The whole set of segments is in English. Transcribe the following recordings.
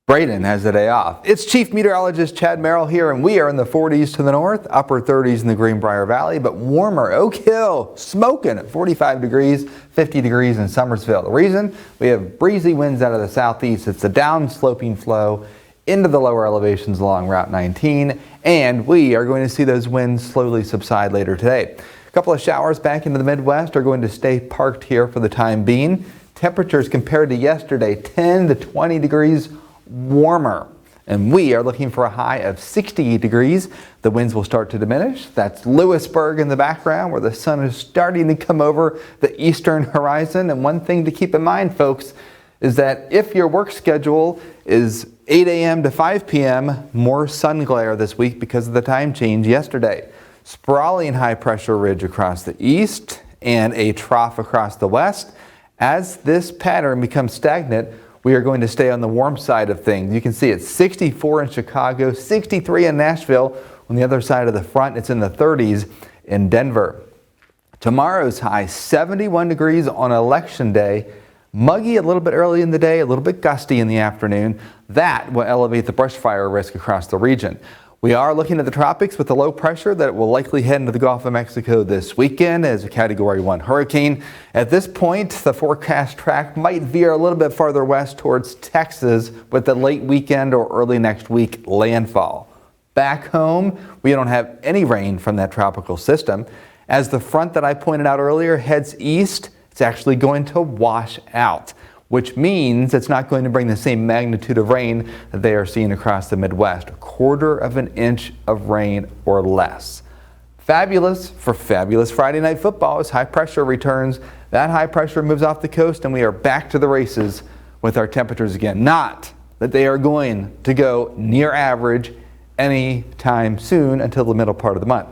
Braden has the day off. It's Chief Meteorologist Chad Merrill here, and we are in the 40s to the north, upper 30s in the Greenbrier Valley, but warmer. Oak Hill smoking at 45 degrees, 50 degrees in Summersville. The reason? We have breezy winds out of the southeast. It's a downsloping flow into the lower elevations along Route 19, and we are going to see those winds slowly subside later today. A couple of showers back into the Midwest are going to stay parked here for the time being. Temperatures compared to yesterday, 10 to 20 degrees warmer, and we are looking for a high of 68 degrees. The winds will start to diminish. That's Lewisburg in the background, where the sun is starting to come over the eastern horizon. And one thing to keep in mind, folks, is that if your work schedule is 8 a.m. to 5 p.m., more sun glare this week because of the time change yesterday. Sprawling high pressure ridge across the east and a trough across the west. As this pattern becomes stagnant, we are going to stay on the warm side of things. You can see it's 64 in Chicago, 63 in Nashville. On the other side of the front, it's in the 30s in Denver. Tomorrow's high, 71 degrees on Election Day. Muggy a little bit early in the day, a little bit gusty in the afternoon. That will elevate the brush fire risk across the region. We are looking at the tropics with the low pressure that will likely head into the Gulf of Mexico this weekend as a Category 1 hurricane. At this point, the forecast track might veer a little bit farther west towards Texas with the late weekend or early next week landfall. Back home, we don't have any rain from that tropical system. As the front that I pointed out earlier heads east, it's actually going to wash out, which means it's not going to bring the same magnitude of rain that they are seeing across the Midwest. 1/4 of an inch of rain or less. Fabulous for fabulous Friday night football as high pressure returns. That high pressure moves off the coast and we are back to the races with our temperatures again. Not that they are going to go near average anytime soon until the middle part of the month.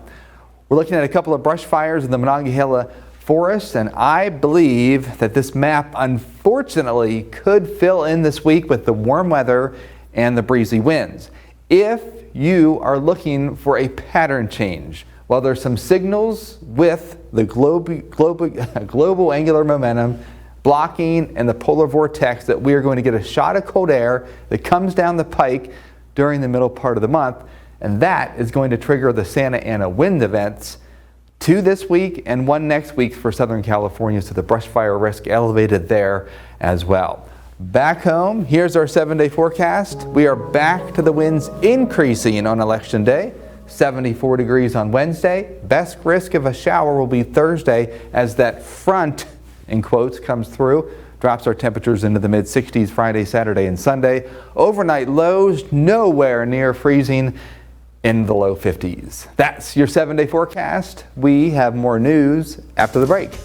We're looking at a couple of brush fires in the Monongahela Forest, and I believe that this map unfortunately could fill in this week with the warm weather and the breezy winds. If you are looking for a pattern change, well, there's some signals with the global angular momentum blocking and the polar vortex that we are going to get a shot of cold air that comes down the pike during the middle part of the month, and that is going to trigger the Santa Ana wind events. 2 this week and 1 next week for Southern California, so the brush fire risk elevated there as well. Back home, here's our 7-day forecast. We are back to the winds increasing on Election Day. 74 degrees on Wednesday. Best risk of a shower will be Thursday as that front, in quotes, comes through. Drops our temperatures into the mid-60s Friday, Saturday, and Sunday. Overnight lows nowhere near freezing, in the low 50s. That's your 7-day forecast. We have more news after the break.